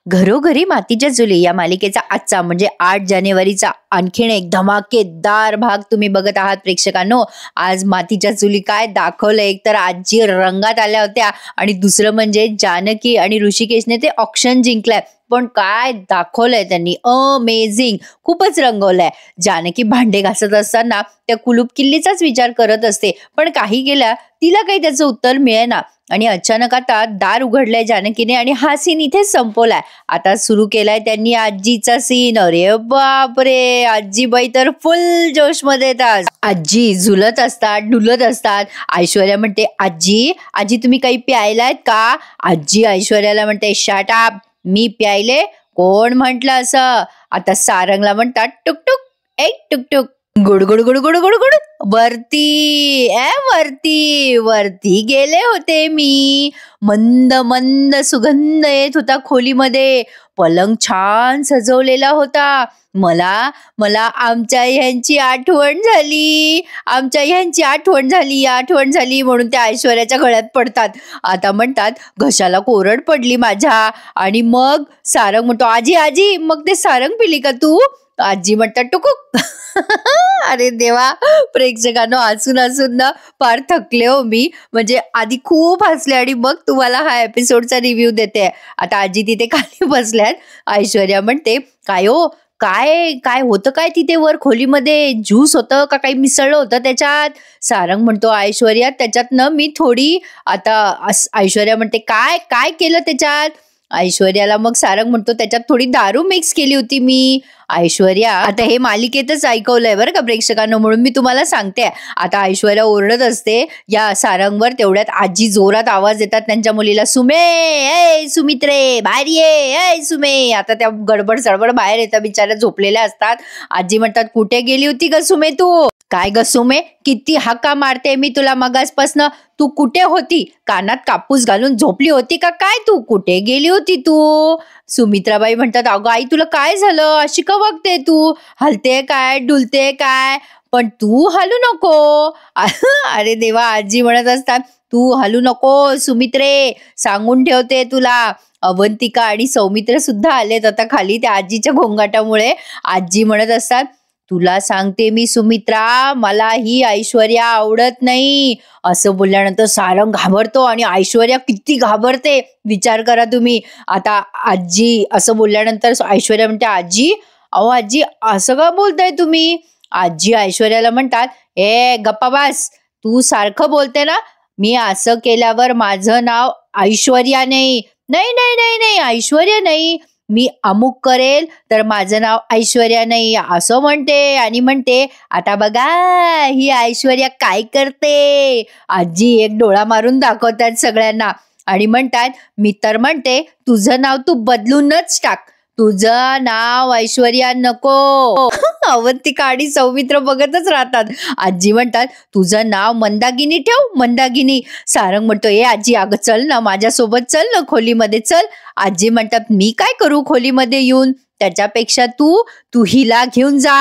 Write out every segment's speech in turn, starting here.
घरोघरी मातीच्या चुली या मालिकेचा आजचा म्हणजे 8 जानेवारीचा आणखीन एक धमाकेदार भाग तुम्ही बघत आहात प्रेक्षकांनो. आज मातीच्या चुली काय दाखवलं, एक तर आजी रंगात आल्या होत्या आणि दुसरं म्हणजे जानकी आणि ऋषिकेशने ते ऑक्शन जिंकलंय. पण काय दाखवलंय त्यांनी, अमेझिंग, खूपच रंगवलंय. जानकी भांडे घासत असताना त्या कुलूप किल्लीचाच विचार करत असते, पण काही केल्या तिला काही त्याचं उत्तर मिळेना आणि अचानक आता दार उघडलंय जानकीने आणि हा सीन इथेच संपवलाय. आता सुरू केलाय त्यांनी आजीचा सीन. अरे बापरे, आजीबाई तर फुल जोश मध्ये येतात. आजी झुलत असतात, डुलत असतात. ऐश्वर्या म्हणते, आजी आजी तुम्ही काही प्यायलात का? आजी ऐश्वर्याला म्हणते, शट अप, मी प्यायले? कोण म्हंटल असं? आता सारंगला म्हणतात, टुकटुक एक टुकटुक, गुड गुड गुड गुड गुड गुड, वरती वरती वरती गेले होते मी. मंद मंद सुगंध येत होता खोलीमध्ये. पलंग छान सजवलेला होता. मला मला आमच्या ह्यांची आठवण झाली, आमच्या ह्यांची आठवण झाली, आठवण झाली म्हणून त्या ऐश्वर्याच्या गळ्यात पडतात. आता म्हणतात, घशाला कोरड पडली माझ्या. आणि मग सारंग म्हणतो, आजी आजी मग ते सारंग पिली का तू? आजी म्हणतात, टुकुक. अरे देवा, प्रेक्षकांनो हसून हसून ना फार थकले हो मी. म्हणजे आधी खूप हसले आणि मग तुम्हाला हा एपिसोडचा रिव्ह्यू देते. आता आजी तिथे खाली बसल्यात. ऐश्वर्या म्हणते, काय हो, काय काय होतं काय तिथे वर खोलीमध्ये? ज्यूस होतं का काही मिसळलं होतं त्याच्यात? सारंग म्हणतो, ऐश्वर्या त्याच्यातनं मी थोडी, आता ऐश्वर्या म्हणते, काय काय केलं त्याच्यात? ऐश्वर्याला मग सारंग म्हणतो, त्याच्यात थोडी दारू मिक्स केली होती मी. ऐश्वर्या, आता हे मालिकेतच ऐकवलंय बरं का प्रेक्षकांनो, म्हणून मी तुम्हाला सांगते. आता ऐश्वर्या ओरडत असते या सारंगवर. तेवढ्यात आजी जोरात आवाज देतात त्यांच्या मुलीला, सुमे, ए सुमित्रे बाहेर ये, ए सुमे. आता त्या गडबड सडबड बाहेर येतात, बिचाऱ्या झोपलेल्या असतात. आजी म्हणतात, कुठे गेली होती ग सुमे तू? काय ग सुमे, किती हाका मारते मी तुला मगासपासनं. तू कुठे होती? कानात कापूस घालून झोपली होती का काय तू? कुठे गेली होती तू? सुमित्राबाई म्हणतात, अगं आई तुला काय झालं? अशी का वागते तू? हलते काय, डुलते काय? पण तू हलू नको. अरे देवा, आजी म्हणत असतात, तू हलू नको सुमित्रे, सांगून ठेवते तुला. अवंतिका आणि सौमित्र सुद्धा आलेत आता खाली त्या आजीच्या घोंगाटामुळे. आजी म्हणत असतात, तुला सांगते मी सुमित्रा, मला ही ऐश्वर्या आवडत नाही. असं बोलल्यानंतर सारंग घाबरतो आणि ऐश्वर्या किती घाबरते विचार करा तुम्ही. आता आजी असं बोलल्यानंतर ऐश्वर्या म्हणते, आजी अहो आजी असं का बोलताय तुम्ही? आजी ऐश्वर्याला म्हणतात, ए गप्पा बस, तू सारखं बोलते ना. मी असं केल्यावर माझं नाव ऐश्वर्या नाही. नाही नाही नाही नाही, ऐश्वर्या नाही. मी अमुक करेल तर माझं नाव ऐश्वर्या नाही असं म्हणते. आणि म्हणते, आता बघा ही ऐश्वर्या काय करते. आजी एक डोळा मारून दाखवतात सगळ्यांना आणि म्हणतात, मी तर म्हणते तुझं नाव तू बदलूनच टाक, तुझं नाव ऐश्वर्या नको. अवंतिका आणि सौमित्र बघतच राहतात. आजी म्हणतात, तुझं नाव मंदागिनी ठेव, मंदागिनी. सारंग म्हणतो, ए आजी अगं चल ना माझ्यासोबत, चल ना खोलीमध्ये चल. आजी म्हणतात, मी काय करू खोलीमध्ये येऊन? त्याच्यापेक्षा तू हिला घेऊन जा.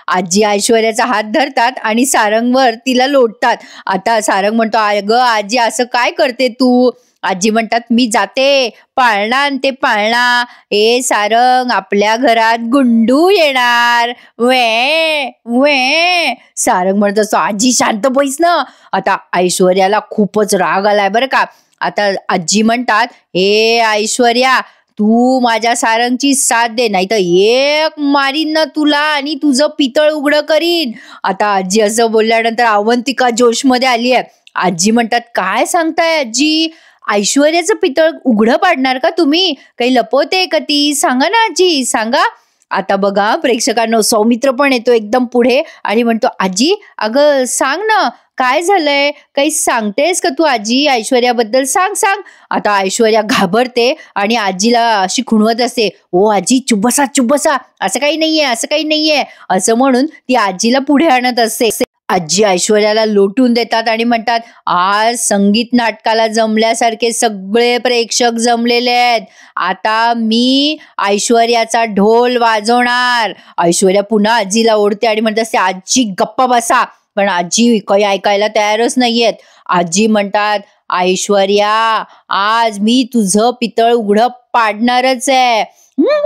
आजी ऐश्वर्याचा हात धरतात आणि सारंगवर तिला लोटतात. आता सारंग म्हणतो, अगं आजी असं काय करते तू? आजी म्हणतात, मी जाते, पाळणा आणते पाळणा. ए सारंग, आपल्या घरात गुंडू येणार. वे वे. सारंग म्हणत असतो, आजी शांत बैस ना. आता ऐश्वर्याला खूपच राग आलाय बरं का. आता आजी म्हणतात, ए ऐश्वर्या, तू माझ्या सारंगची साथ दे, नाही तर एक मारीन ना तुला आणि तुझं पितळ उघडं करीन. आता आजी असं बोलल्यानंतर अवंतिका जोशमध्ये आली आहे. आजी म्हणतात, काय सांगताय आजी? ऐश्वर्याचं पितळ उघडं पाडणार का तुम्ही? काही लपवते का ती? सांगा ना आजी, सांगा. आता बघा प्रेक्षकांनो, सौमित्र पण येतो एकदम पुढे आणि म्हणतो, आजी अगं सांग ना, काय झालंय? काही सांगतेस का तू आजी ऐश्वर्याबद्दल? सांग सांग. आता ऐश्वर्या घाबरते आणि आजीला अशी खुणवत असते, ओ आजी चुप बसा, चुप बसा, असं काही नाहीये, असं काही नाहीये असं म्हणून ती आजीला पुढे आणत असते. आजी ऐश्वर्याला लोटून देतात आणि म्हणतात, आज संगीत नाटकाला जमल्यासारखे सगळे प्रेक्षक जमलेले आहेत. आता मी ऐश्वर्याचा ढोल वाजवणार. ऐश्वर्या पुन्हा आजीला ओढते आणि म्हणत असते, आजी गप्पा बसा. पण आजी काही ऐकायला तयारच नाहीयेत. आजी म्हणतात, ऐश्वर्या, आज मी तुझं पितळ उघडं पाडणारच आहे.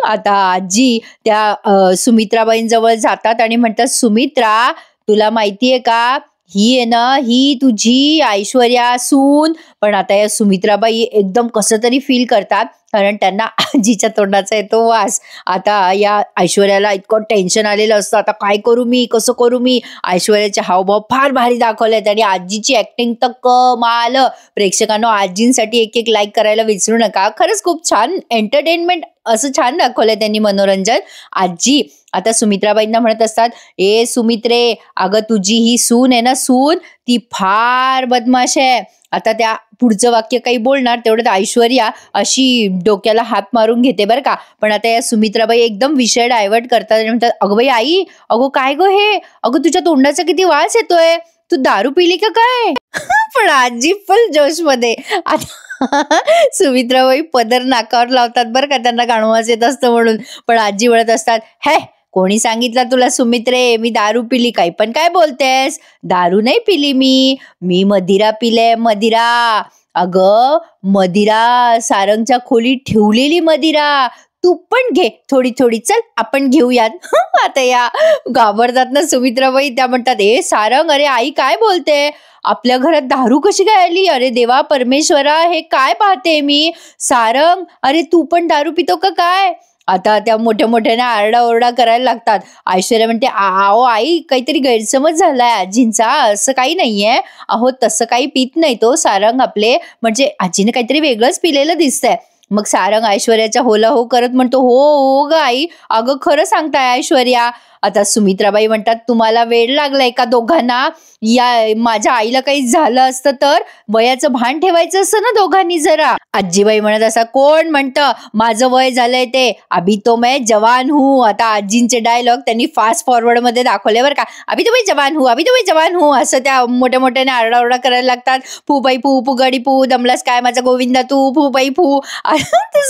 आता आजी त्या सुमित्राबाईंजवळ जातात आणि म्हणतात, सुमित्रा, तुला माहितीये का, ही आहे ना, ही तुझी ऐश्वर्या सून. पण आता या सुमित्राबाई एकदम कसं तरी फील करतात, कारण त्यांना आजीच्या तोंडाचा येतो वास. आता या ऐश्वर्याला इतकं टेन्शन आलेलं असतं, आता काय करू मी, कसं करू मी. ऐश्वर्याचे हावभाव फार भारी दाखवलेत आणि आजीची ऍक्टिंग तर कमाल. प्रेक्षकांनो, आजींसाठी एक एक लाईक करायला विसरू नका. खरंच खूप छान एंटरटेनमेंट असं छान दाखवलंय त्यांनी, मनोरंजन. आजी आता सुमित्राबाईंना म्हणत असतात, ए सुमित्रे, अगं तुझी ही सून आहे ना, सून, ती फार बदमाश आहे. आता त्या पुढचं वाक्य काही बोलणार तेवढं ऐश्वर्या अशी डोक्याला हात मारून घेते बरं का. पण आता या सुमित्राबाई एकदम विषय डायव्हर्ट करतात आणि म्हणतात, अगं बाई आई, अगो काय गो हे, अगं तुझ्या तोंडाचा किती वास येतोय, तू दारू पिली का काय. पण आजी फुल जोश मध्ये. आता सुमित्राबाई पदर नाकावर लावतात बरं का, त्यांना गाणवास येत असतं म्हणून. पण आजी म्हणत असतात, हे कोणी सांगितलं तुला सुमित्रे, मी दारू पिली, काही पण काय बोलतेस, दारू नाही पिली मी मदिरा पिले, मदिरा. अगं मदिरा, सारंगच्या खोलीत ठेवलेली मदिरा, तू पण घे थोडी थोडी, चल आपण घेऊयात. आता या घाबरतात ना सुमित्राबाई, त्या म्हणतात, ए सारंग, अरे आई काय बोलते, आपल्या घरात दारू कशी काय आली, अरे देवा परमेश्वरा, हे काय पाहते मी. सारंग, अरे तू पण दारू पितो का काय. आता त्या मोठ्या मोठ्याने आरडाओरडा करायला लागतात. ऐश्वर्या म्हणते, अहो आई, काहीतरी गैरसमज झालाय आजींचा, असं काही नाहीये, अहो तसं काही पित नाही तो सारंग आपले, म्हणजे आजीने काहीतरी वेगळंच पिलेलं दिसतंय. मग सारंग ऐश्वर्याच्या होला हो करत म्हणतो, हो हो ग आई, अगं खरं सांगताय ऐश्वर्या. आता सुमित्राबाई म्हणतात, तुम्हाला वेळ लागलाय का दोघांना, या माझ्या आईला काही झालं असतं तर वयाचं भान ठेवायचं असतं ना दोघांनी जरा. आजीबाई म्हणत असा, कोण म्हणतं माझं वय झालंय ते, अभी तो मैं जवान हूँ. आता आजींचे डायलॉग त्यांनी फास्ट फॉरवर्ड मध्ये दाखवले बरं का, अभी तो मैं जवान हूँ, अभी तो मैं जवान हूँ, असं त्या मोठ्या मोठ्याने आरडाओरडा करायला लागतात. फू बाई फू, फुगडी फू, दमलास काय माझा गोविंदा तू, फू बाई फू.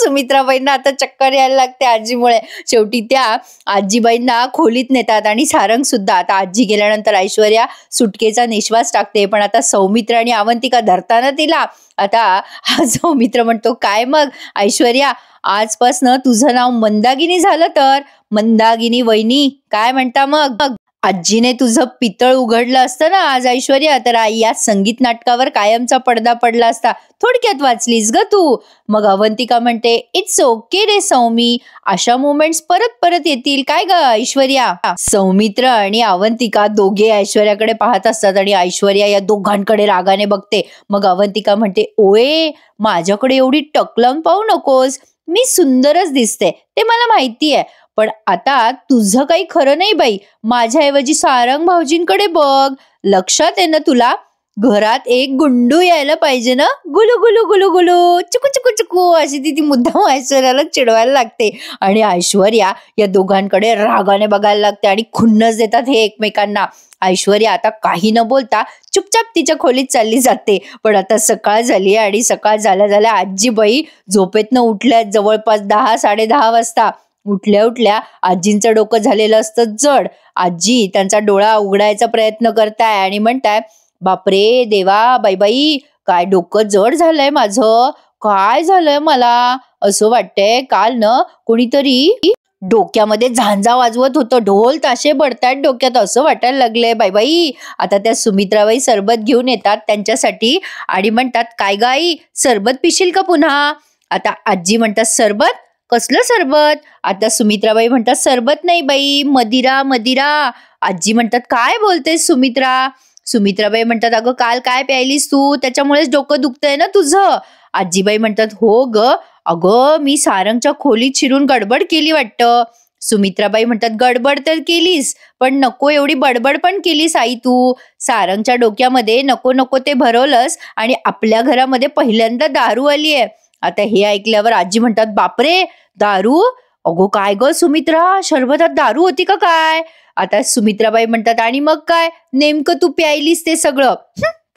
सुमित्राबाईंना आता चक्कर यायला लागते आजीमुळे. शेवटी त्या आजीबाईंना खोलीत नेतात आणि सारंग सुद्धा. आता आजी गेल्यानंतर ऐश्वर्या सुटकेचा निश्वास टाकते, पण आता सौमित्र आणि अवंतिका धरताना तिला. आता हा सौमित्र म्हणतो, काय मग ऐश्वर्या, आजपासनं तुझं नाव मंदागिनी झालं तर. मंदागिनी वहिनी, काय म्हणता मग. आजीने तुझं पितळ उघडलं असतं ना आज ऐश्वर्या, तर आई या संगीत नाटकावर कायमचा पडदा पडला असता. थोडक्यात वाचलीस ग तू. मग अवंतिका म्हणते, इट्स ओके रे सौमी, अशा मोमेंट्स परत परत येतील काय ग ऐश्वर्या. सौमित्र आणि अवंतिका दोघे ऐश्वर्याकडे पाहत असतात आणि ऐश्वर्या या दोघांकडे रागाने बघते. मग अवंतिका म्हणते, ओये, माझ्याकडे एवढी टक लावून पाहू नकोस, मी सुंदरच दिसते ते मला माहितीये, पण आता तुझं काही खरं नाही बाई, माझ्याऐवजी सारंग भाऊजींकडे बघ. लक्षात आहे ना तुला, घरात एक गुंडू यायला पाहिजे ना, गुलू गुलू गुलू गुलू, चुकू चुकू चुकू, अशी ती मुद्दाम ऐश्वर्याला चिडवायला लागते. आणि ऐश्वर्या या दोघांकडे रागाने बघायला लागते आणि खुन्नस देतात हे एकमेकांना. ऐश्वर्या आता काही न बोलता चुपचाप तिच्या खोलीत चालली जाते. पण आता सकाळ झाली आणि सकाळ झाल्या झाल्या आजीबाई झोपेतनं उठल्या जवळपास 10-10:30 वाजता. उठल्या उठल्या आजींचं डोकं झालेलं असतं जड. आजी त्यांचा डोळा उघडायचा प्रयत्न करताय आणि म्हणताय, बापरे देवा, बाई बाई, काय डोकं जड झालंय माझं, काय झालंय मला, असं वाटतंय काल न कोणीतरी डोक्यामध्ये झांजा वाजवत होतं, ढोल ताशे बडतायत डोक्यात, असं वाटायला लागलंय बाई बाई. आता त्या सुमित्राबाई सरबत घेऊन येतात त्यांच्यासाठी आणि म्हणतात, काय गाई, सरबत पिशील का पुन्हा. आता आजी म्हणतात, सरबत, कसलं सरबत. आता सुमित्राबाई म्हणतात, सरबत नाही बाई, मदिरा मदिरा. आजी म्हणतात, काय बोलतेस सुमित्रा. सुमित्राबाई म्हणतात, अगं काल काय प्यायलीस तू, त्याच्यामुळेच डोकं दुखतंय ना तुझं. आजीबाई म्हणतात, हो ग, अगं मी सारंगच्या खोलीत शिरून गडबड केली वाटतं. सुमित्राबाई म्हणतात, गडबड तर केलीस, पण नको एवढी बडबड पण केलीस आई तू. सारंगच्या डोक्यामध्ये नको नको ते भरवलंस आणि आपल्या घरामध्ये पहिल्यांदा दारू आली आहे. आता हे ऐकल्यावर आजी म्हणतात, बापरे, दारू, अगो काय ग सुमित्रा, शरबतात दारू होती का काय. आता सुमित्राबाई म्हणतात, आणि मग काय नेमकं तू प्यायलीस ते सगळं.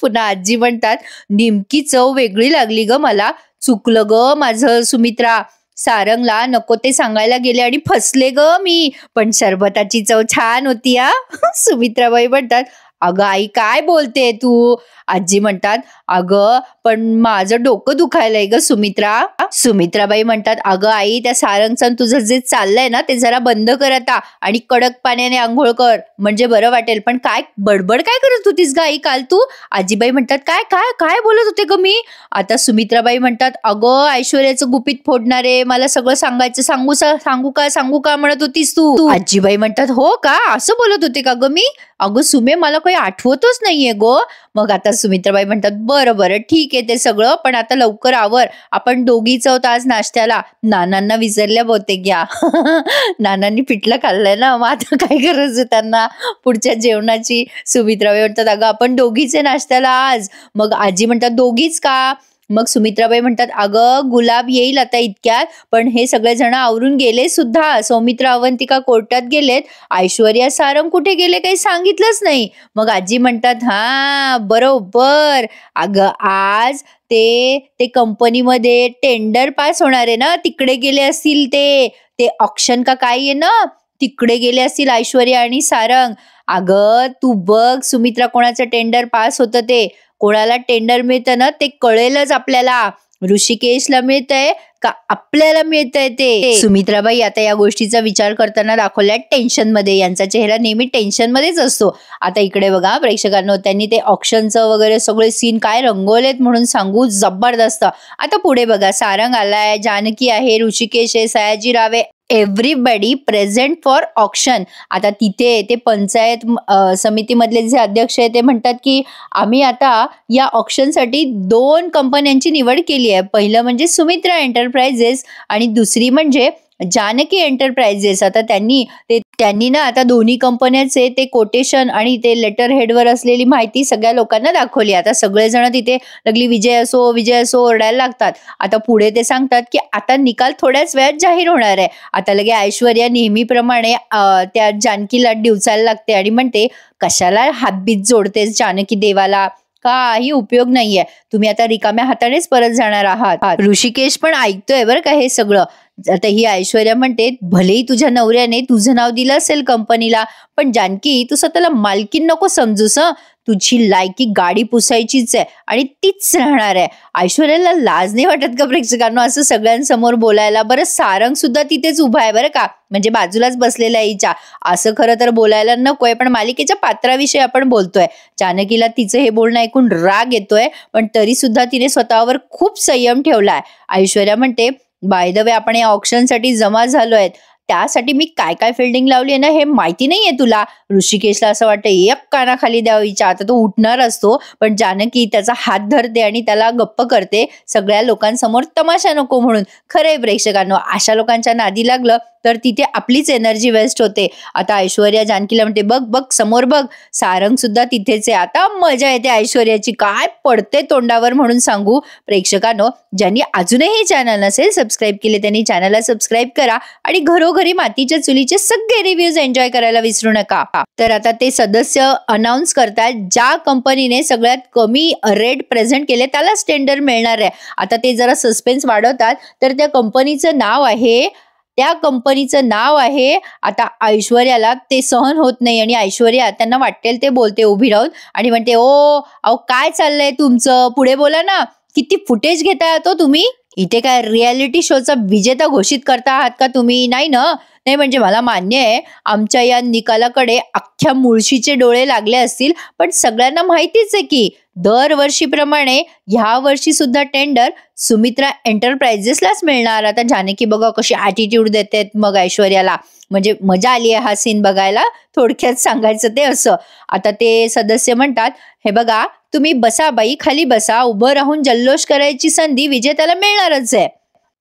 पुन्हा आजी म्हणतात, नेमकी चव वेगळी लागली ग मला, चुकलं ग माझं सुमित्रा, सारंगला नको ते सांगायला गेले आणि फसले ग मी, पण शरबताची चव छान होती. सुमित्राबाई म्हणतात, अगं आई काय बोलते तू? आजी म्हणतात, अगं पण माझं डोकं दुखायलंय ग सुमित्रा. सुमित्राबाई म्हणतात, अगं आई त्या सारंगचं तुझं जे चाललंय ना ते जरा बंद कर आता आणि कडक पाण्याने आंघोळ कर म्हणजे बरं वाटेल. पण काय बडबड काय करत होतीस ग आई काल तू? आजीबाई म्हणतात, काय काय काय बोलत होते ग मी? आता सुमित्राबाई म्हणतात, अगं ऐश्वर्याचं गुपित फोडणारे मला सगळं सांगायचं, सांगू का म्हणत होतीस तू. आजीबाई म्हणतात, हो का असं बोलत होते का ग मी? अगं सुमे मला काही आठवतच नाहीये गो. मग आता सुमित्राबाई म्हणतात, बरं बरं ठीक आहे ते सगळं, पण आता लवकर आवर, आपण दोघीच आहोत आज नाश्त्याला. नानांना विसरल्या बहुतेक घ्या. नानांनी पिठलं खाल्लंय ना, मग आता काय गरज आहे त्यांना पुढच्या जेवणाची. सुमित्राबाई म्हणतात, अगं आपण दोघीच आहे नाश्त्याला आज. मग आजी म्हणतात, दोघीच का? मग सुमित्राबाई म्हणतात, अगं गुलाब येईल आता इतक्यात, पण हे सगळे जण आवरून गेले सुद्धा. सौमित्र अवंतिका कोर्टात गेलेत, ऐश्वर्या सारंग कुठे गेले काही सांगितलंच नाही. मग आजी म्हणतात, हा बरोबर, अगं आज ते कंपनीमध्ये टेंडर पास होणार आहे ना, तिकडे गेले असतील ते ऑक्शन का काय आहे ना, तिकडे गेले असतील ऐश्वर्या आणि सारंग. अगं तू बघ सुमित्रा, कोणाचं टेंडर पास होतं ते, कोणाला टेंडर मिळतं ना ते कळेलच आपल्याला. ऋषिकेशला मिळतंय का आपल्याला मिळतंय ते. सुमित्राबाई आता या गोष्टीचा विचार करताना दाखवल्या टेन्शन मध्ये. यांचा चेहरा नेहमी टेन्शन मध्येच असतो. आता इकडे बघा प्रेक्षकांनो, त्यांनी ते ऑक्शनचं वगैरे सगळे सीन काय रंगवलेत म्हणून सांगू, जबरदस्त. आता पुढे बघा, सारंग आलाय, जानकी आहे, ऋषिकेश आहे, सयाजीराव आहे, एव्हरीबडी प्रेझेंट फॉर ऑक्शन. आता तिथे ते पंचायत समितीमधले जे अध्यक्ष आहे ते म्हणतात की आम्ही आता या ऑक्शनसाठी 2 कंपन्यांची निवड केली आहे. पहिलं म्हणजे सुमित्रा एंटरप्राइजेस आणि दुसरी म्हणजे जानकी एंटरप्राइजेस. आता त्यांनी ना आता दोन्ही कंपन्याचे ते कोटेशन आणि ते लेटर हेडवर असलेली माहिती सगळ्या लोकांना दाखवली. आता सगळेजण तिथे लागली विजय असो ओरडायला लागतात. आता पुढे ते सांगतात की आता निकाल थोड्याच वेळात जाहीर होणार आहे. आता लगे ऐश्वर्या नेहमीप्रमाणे त्या जानकीला डिवचायला लागते आणि म्हणते, कशाला हातबीत जोडतेस जानकी देवाला, काही उपयोग नाहीये, तुम्ही आता रिकाम्या हातानेच परत जाणार आहात. ऋषिकेश पण ऐकतोय बरं का हे सगळं. आता ही ऐश्वर्या म्हणते, भलेही तुझ्या नवऱ्याने तुझं नाव दिलं असेल कंपनीला, पण जानकी तू स्वतःला मालकीन नको समजूस. तुझी लायकी गाडी पुसायचीच आहे आणि तीच राहणार आहे. ऐश्वर्याला लाज नाही वाटत का प्रेक्षकांनो असं सगळ्यांसमोर बोलायला? बरं सारंग सुद्धा तिथेच उभा आहे बरं का, म्हणजे बाजूलाच बसलेला आहे हिच्या. असं खरं तर बोलायला नकोय, पण मालिकेच्या पात्राविषयी आपण बोलतोय. जानकीला तिचं हे बोलणं ऐकून राग येतोय, पण तरी सुद्धा तिने स्वतःवर खूप संयम ठेवलाय. ऐश्वर्या म्हणते, बाय द वे आपण या ऑक्शनसाठी जमा झालोय, त्यासाठी मी काय काय फिल्डिंग लावली आहे ना हे माहिती नाहीये तुला. ऋषिकेशला असं वाटतं एक कानाखाली द्यावीच्या, आता तो उठणार असतो, पण जानकी त्याचा हात धरते आणि त्याला गप्प करते, सगळ्या लोकांसमोर तमाशा नको म्हणून. खरंय प्रेक्षकांनो, अशा लोकांच्या नादी लागलं तर तिथे आपलीच एनर्जी वेस्ट होते. आता ऐश्वर्या जानकीला म्हणते, बघ बघ समोर बघ, सारंग सुद्धा तिथेच आहे. आता मजा येते ऐश्वर्याची, काय पडते तोंडावर म्हणून सांगू. प्रेक्षकांनो, ज्यांनी अजूनही चॅनल नसेल सबस्क्राईब केले त्यांनी चॅनलला सबस्क्राईब करा आणि घरोघरी मातीच्या चुलीचे सगळे रिव्ह्यूज एन्जॉय करायला विसरू नका. तर आता ते सदस्य अनाउन्स करतात, ज्या कंपनीने सगळ्यात कमी रेट प्रेझेंट केले त्यालाच टेंडर मिळणार आहे. आता ते जरा सस्पेन्स वाढवतात, तर त्या कंपनीचं नाव आहे आता ऐश्वर्याला ते सहन होत नाही आणि ऐश्वर्या त्यांना वाटेल ते बोलते उभी राहून आणि म्हणते, ओ अहो काय चाललंय तुमचं, पुढे बोला ना, किती फुटेज घेताय तो तुम्ही, इथे काय रियालिटी शोचा विजेता घोषित करता आहात का तुम्ही? नाही ना. नाही म्हणजे मला मान्य आहे आमच्या या निकालाकडे अख्ख्या मुळशीचे डोळे लागले असतील, पण सगळ्यांना माहितीच आहे की दरवर्षीप्रमाणे ह्या वर्षी सुद्धा टेंडर सुमित्रा एंटरप्राइजेसलाच मिळणार. आता जानकी बघा कशी ॲटिट्यूड देते मग ऐश्वर्याला, म्हणजे मजा आली आहे हा सीन बघायला, थोडक्यात सांगायचं ते असं. आता ते सदस्य म्हणतात, हे बघा तुम्ही बसा बाई, खाली बसा, उभं राहून जल्लोष करायची संधी विजेत्याला मिळणारच आहे.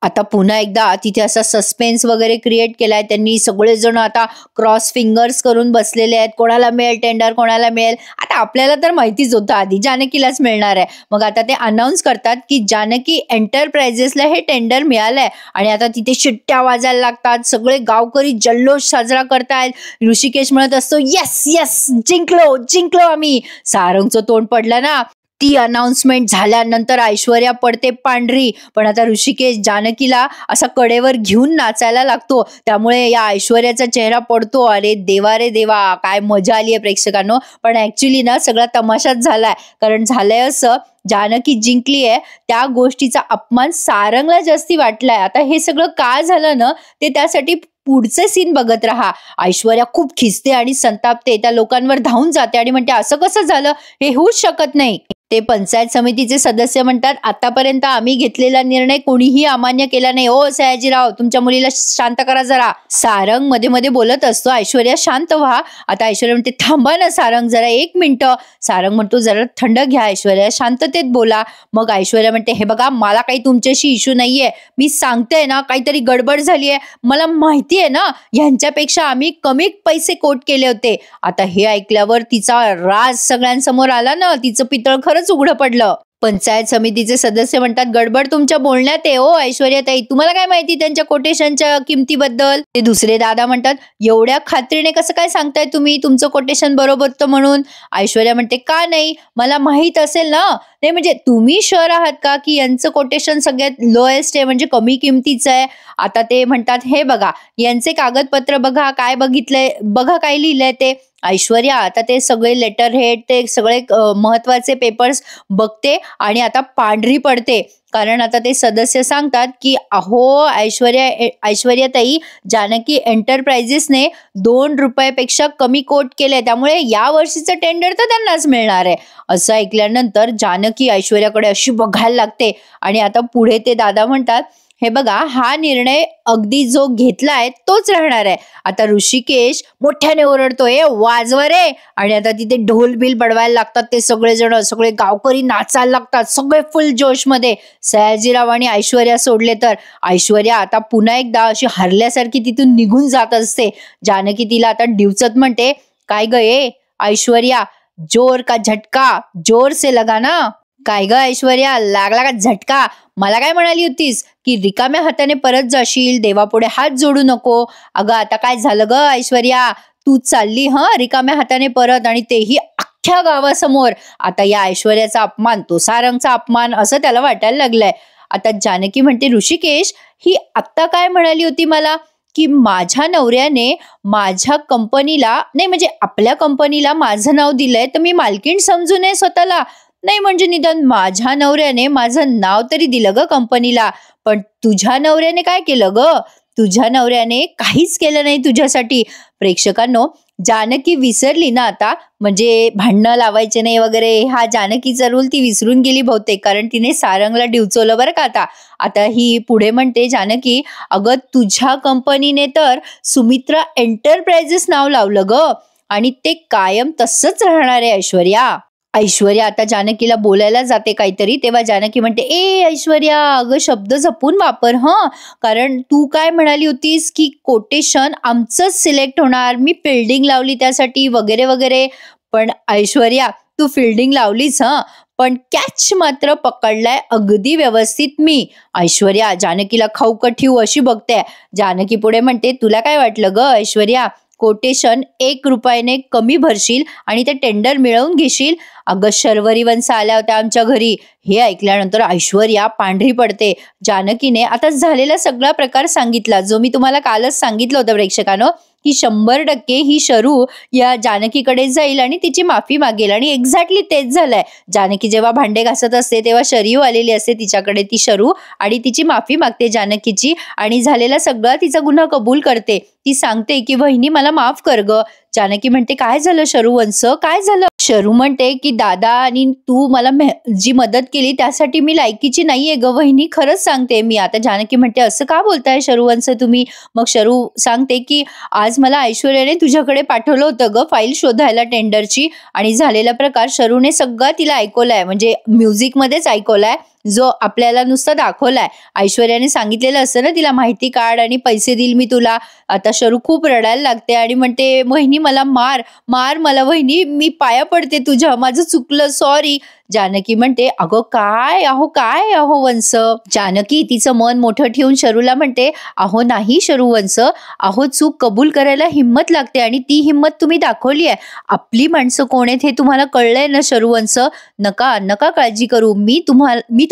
आता पुन्हा एकदा तिथे असा सस्पेन्स वगैरे क्रिएट केलाय त्यांनी. सगळेजण आता क्रॉस फिंगर्स करून बसलेले आहेत, कोणाला मिळेल टेंडर, कोणाला मिळेल. आता आपल्याला तर माहितीच होतं आधी जानकीलाच मिळणार आहे. मग आता ते अनाऊन्स करतात की जानकी एंटरप्राइजेसला हे टेंडर मिळालंय आणि आता तिथे शिट्ट्या वाजायला लागतात, सगळे गावकरी जल्लोष साजरा करतायत. ऋषिकेश म्हणत असतो, येस येस जिंकलो आम्ही. सारंगचं तोंड पडलं ना, ती अनाउन्समेंट झाल्यानंतर ऐश्वर्या पडते पांढरी, पण आता ऋषिकेश जानकीला असा कडेवर घेऊन नाचायला लागतो. त्यामुळे या ऐश्वर्याचा चेहरा पडतो. अरे देवा रे देवा, काय मजा आली आहे प्रेक्षकांनो. पण ऍक्च्युली ना सगळा तमाशाच झालाय. कारण झालंय असं, जानकी जिंकली आहे त्या गोष्टीचा अपमान सारंगला जास्ती वाटलाय. आता हे सगळं का झालं ना, ते त्यासाठी पुढचे सीन बघत राहा. ऐश्वर्या खूप खिसते आणि संतापते, त्या लोकांवर धावून जाते आणि म्हणते असं कसं झालं, हे होऊच शकत नाही. ते पंचायत समितीचे सदस्य म्हणतात आतापर्यंत आम्ही घेतलेला निर्णय कोणीही अमान्य केला नाही. ओ सयाजीराव, तुमच्या मुलीला शांत करा जरा. सारंग मध्ये मध्ये बोलत असतो. ऐश्वर्या शांत व्हा. आता ऐश्वर्या म्हणते थांबा ना सारंग, जरा 1 मिनिटं. सारंग म्हणतो जरा थंड घ्या ऐश्वर्या, शांततेत बोला. मग ऐश्वर्या म्हणते हे बघा, मला काही तुमच्याशी इश्यू नाहीये, मी सांगते ना काहीतरी गडबड झाली आहे. मला माहिती आहे ना, यांच्यापेक्षा आम्ही कमी पैसे कोट केले होते. आता हे ऐकल्यावर तिचा राज सगळ्यांसमोर आला ना, तिचं पितळ खरंच उघडं पडलं. पंचायत समितीचे सदस्य म्हणतात गडबड तुमच्या बोलण्यात आहे. ओ ऐश्वर्याताई, तुम्हाला काय माहिती त्यांच्या कोटेशनच्या किमतीबद्दल. ते दुसरे दादा म्हणतात एवढ्या खात्रीने कसं काय सांगताय तुम्ही तुमचं कोटेशन बरोबर होतं म्हणून. ऐश्वर्या म्हणते का नाही, मला माहित असेल ना. नाही म्हणजे तुम्ही शुअर आहात का की यांचं कोटेशन सगळ्यात लोएस्ट आहे, म्हणजे कमी किमतीचं आहे. आता ते म्हणतात हे बघा, यांचे कागदपत्र बघा, काय बघितलंय बघा, काय लिहिलंय ते. ऐश्वर्या आता ते सगळे लेटर हेड, ते सगळे महत्वाचे पेपर्स बघते आणि आता पांढरी पडते. कारण आता ते सदस्य सांगतात की अहो ऐश्वर्याताई, जानकी एंटरप्राइजेसने 2 रुपयापेक्षा कमी कोट केले, त्यामुळे या वर्षीचं टेंडर तर त्यांनाच मिळणार आहे. असं ऐकल्यानंतर जानकी ऐश्वर्याकडे अशी बघायला लागते. आणि आता पुढे ते दादा म्हणतात हे बघा, हा निर्णय अगदी जो घेतलाय तोच राहणार आहे. आता ऋषिकेश मोठ्याने ओरडतोय वाजवा रे. आणि आता तिथे ढोल बिल बडवायला लागतात. ते सगळेजण, सगळे गावकरी नाचायला लागतात, सगळे फुल जोश मध्ये. सयाजीराव आणि ऐश्वर्या सोडले तर ऐश्वर्या आता पुन्हा एकदा अशी हरल्यासारखी तिथून निघून जात असते. जानकी तिला आता डिवचत म्हणते काय ग ए ऐश्वर्या, जोर का झटका, जोर से लगा ना. काय ग ऐश्वर्या, लागला का झटका. मला काय म्हणाली होतीस की रिकाम्या हाताने परत जाशील, देवापुढे हात जोडू नको. अगं आता काय झालं ग ऐश्वर्या, तू चालली रिकाम्या हाताने परत, आणि तेही अख्ख्या गावासमोर. आता या ऐश्वर्याचा अपमान, तो सारंगचा अपमान असं त्याला वाटायला लागलंय. आता जानकी म्हणते ऋषिकेश, ही आत्ता काय म्हणाली होती मला की माझ्या नवऱ्याने माझ्या कंपनीला, नाही म्हणजे आपल्या कंपनीला माझं नाव दिलंय तर मी मालकीण समजू नये स्वतःला. नाही म्हणजे निदान माझ्या नवऱ्याने माझं नाव तरी दिलं ग कंपनीला. पण तुझ्या नवऱ्याने काय केलं ग, तुझ्या नवऱ्याने काहीच केलं नाही तुझ्यासाठी. प्रेक्षकांनो, जानकी विसरली ना आता, म्हणजे भांडणं लावायचे नाही वगैरे हा जानकीचा रूल ती विसरून गेली बहुतेक. कारण तिने सारंगला डिवचवलं बरं का. आता ही पुढे म्हणते जानकी, अगं तुझ्या कंपनीने तर सुमित्रा एंटरप्राइजेस नाव लावलं ग, आणि ते कायम तसंच राहणार आहे ऐश्वर्या. ऐश्वर्या आता जानकीला बोलायला जाते काहीतरी, तेव्हा जानकी म्हणते ए ऐश्वर्या, अगं शब्द जपून वापर कारण तू काय म्हणाली होतीस की कोटेशन आमचंच सिलेक्ट होणार, मी फिल्डिंग लावली त्यासाठी वगैरे वगैरे. पण ऐश्वर्या, तू फिल्डिंग लावलीच पण कॅच मात्र पकडलाय अगदी व्यवस्थित मी. ऐश्वर्या जानकीला खाऊकठीव अशी बघते. जानकी पुढे म्हणते तुला काय वाटलं ग ऐश्वर्या, कोटेशन 1 रुपयाने कमी भरशील आणि ते टेंडर मिळवून घेशील. अगं शर्वरी वंश आल्या होत्या आमच्या घरी. हे ऐकल्यानंतर ऐश्वर्या पांढरी पडते. जानकीने आता झालेला सगळा प्रकार सांगितला, जो मी तुम्हाला कालच सांगितलं होतं प्रेक्षकांनो, की 100% ही शरू या जानकीकडे जाईल आणि तिची माफी मागेल. आणि एक्झॅक्टली तेच झालंय. जानकी जेव्हा भांडे घासत असते तेव्हा शरीव आलेली असते तिच्याकडे, ती शरू, आणि तिची माफी मागते जानकीची आणि झालेला सगळा तिचा गुन्हा कबूल करते. ती सांगते की वहिनी मला माफ कर ग. जानकी म्हणते काय झालं शरूवंश, काय झालं. शरू म्हणते की दादा आणि तू मला जी मदत केली त्यासाठी मी लायकीची नाहीये ग वहिनी, खरंच सांगते मी. आता जानकी म्हणते असं का बोलताय शरूवंश तुम्ही. मग शरू सांगते की आज मला ऐश्वर्याने तुझ्याकडे पाठवलं होतं ग फाईल शोधायला टेंडरची, आणि झालेला प्रकार शरूने सगळा तिला ऐकवलाय, म्हणजे म्युझिक मध्येच ऐकवलाय, जो आपल्याला नुसता दाखवलाय. ऐश्वर्याने सांगितलेलं असतं ना तिला, माहिती काढ आणि पैसे देईल मी तुला. आता शरू खूप रडायला लागते आणि म्हणते वहिनी मला मार मला वहिनी, मी पाया पडते तुझ्या, माझं चुकलं, सॉरी. जानकी म्हणते, अगं काय अहो वंश. जानकी तिचं मन मोठं ठेवून शरूला म्हणते, अहो नाही शरूवंश, अहो चूक कबूल करायला हिंमत लागते आणि ती हिंमत तुम्ही दाखवली आहे. आपली माणसं कोण आहेत हे तुम्हाला कळलंय ना शरूवंश. नका नका काळजी करू, मी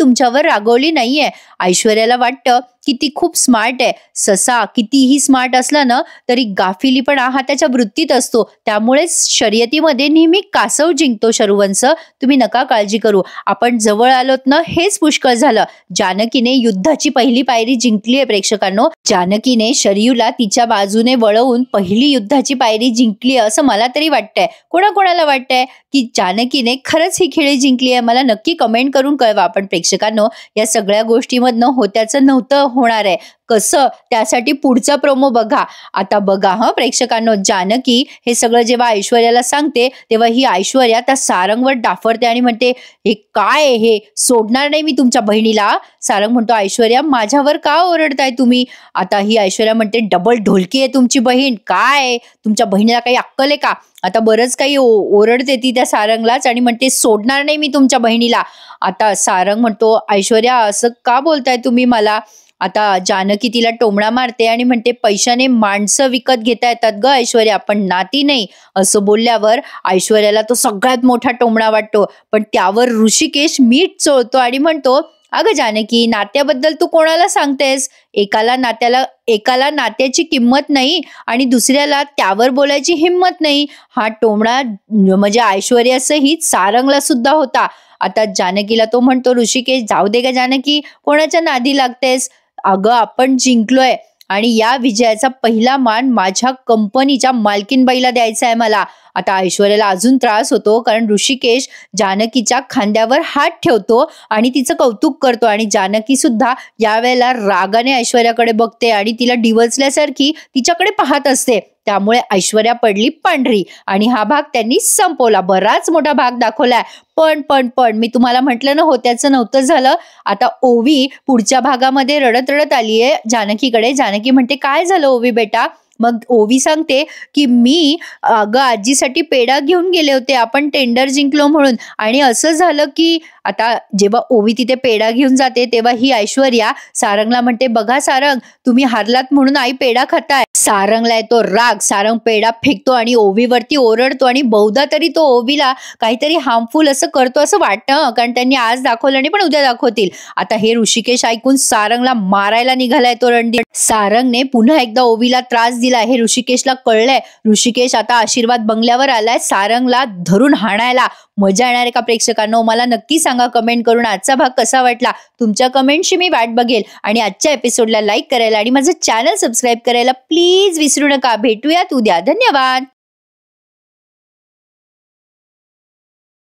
तुमच्यावर रागवली नाहीये. ऐश्वर्याला वाटतं की ती खूप स्मार्ट आहे. ससा कितीही स्मार्ट असला ना तरी गाफिलीपणा हा त्याच्या वृत्तीत असतो, त्यामुळे शर्यतीमध्ये नेहमी कासव जिंकतो. शरूवंश तुम्ही नका काळजी करू, आपण जवळ आलोत ना हेच पुष्कळ झालं. जानकीने युद्धाची पहिली पायरी जिंकली आहे प्रेक्षकांनो. जानकीने शरयूला तिच्या बाजूने वळवून पहिली युद्धाची पायरी जिंकली आहे असं मला तरी वाटतंय. कोणाकोणाला वाटतंय की जानकीने खरंच ही खेळी जिंकली आहे? मला नक्की कमेंट करून कळवा. पण प्रेक्षकांनो, या सगळ्या गोष्टीमधनं होत्याचं नव्हतं होणार आहे. कसं? त्यासाठी पुढचा प्रोमो बघा. आता बघा प्रेक्षकांनो, जानकी हे सगळं जेव्हा ऐश्वर्याला सांगते तेव्हा ही ऐश्वर्या त्या सारंगवर डाफरते आणि म्हणते, हे काय हे, सोडणार नाही मी तुमच्या बहिणीला. सारंग म्हणतो, ऐश्वर्या माझ्यावर का ओरडताय तुम्ही? आता ही ऐश्वर्या म्हणते, डबल ढोलकी आहे तुमची बहीण. काय तुमच्या बहिणीला काही अक्कल आहे का? आता बरंच काही ओरडते ती त्या सारंगलाच आणि म्हणते, सोडणार नाही मी तुमच्या बहिणीला. आता सारंग म्हणतो, ऐश्वर्या असं का बोलताय तुम्ही मला? आता जानकी तिला टोमणा मारते आणि म्हणते, पैशाने माणसं विकत घेता येतात ग ऐश्वर्या, पण नाती नाही. असं बोलल्यावर ऐश्वर्याला तो सगळ्यात मोठा टोमणा वाटतो. पण त्यावर ऋषिकेश मीठ चोळतो आणि म्हणतो, अगं जानकी, नात्याबद्दल तू कोणाला सांगतेस? एकाला नात्याची किंमत नाही आणि दुसऱ्याला त्यावर बोलायची हिंमत नाही. हा टोमणा म्हणजे ऐश्वर्यासहित सारंगला सुद्धा होता. आता जानकीला तो म्हणतो, ऋषिकेश जाऊ दे ग जानकी, कोणाच्या नादी लागतेस? अगं आपण जिंकलोय आणि या विजयाचा पहिला मान माझ्या कंपनीच्या मालकीनबाईला द्यायचा आहे मला. आता ऐश्वर्याला अजून त्रास होतो कारण ऋषिकेश जानकीच्या खांद्यावर हात ठेवतो आणि तिचं कौतुक करतो आणि जानकी सुद्धा यावेळेला रागाने ऐश्वर्याकडे बघते आणि तिला डिवचल्यासारखी तिच्याकडे पाहत असते. त्यामुळे ऐश्वर्या पडली पांढरी आणि हा भाग त्यांनी संपवला. बराच मोठा भाग दाखवलाय. पण मी तुम्हाला म्हटलं ना होत्याचं नव्हतं झालं. आता ओवी पुढच्या भागामध्ये रडत रडत आलीये जानकीकडे. जानकी म्हणते, काय झालं ओवी बेटा? मग ओवी सांगते की मी अगं आजीसाठी पेढा घेऊन गेले होते, आपण टेंडर जिंकलो म्हणून, आणि असं झालं की आता जेव्हा ओवी तिथे पेढा घेऊन जाते तेव्हा ही ऐश्वर्या सारंगला म्हणते, बघा सारंग, तुम्ही हारलात म्हणून आई पेढा खाताय. सारंगला येतो राग. सारंग पेढा फेकतो आणि ओवीवरती ओरडतो आणि बहुधा तरी तो ओवीला काहीतरी हार्मफुल असं करतो असं वाटतं, कारण त्यांनी आज दाखवलं आणि पण उद्या दाखवतील. आता हे ऋषिकेश ऐकून सारंगला मारायला निघालाय तो रणदीप. सारंगने पुन्हा एकदा ओवीला त्रास दिला हे ऋषिकेशला कळलंय. ऋषिकेश आता आशीर्वाद बंगल्यावर आलाय सारंगला धरून हाणायला. मजा येणार आहे का प्रेक्षकांनो? मला नक्की सांगा कमेंट करून आजचा भाग कसा वाटला. तुमच्या कमेंटची मी वाट बघेल आणि आजच्या एपिसोडला लाईक करायला आणि माझं चॅनल सबस्क्राईब करायला प्लीज विसरू नका. भेटूयात उद्या. धन्यवाद.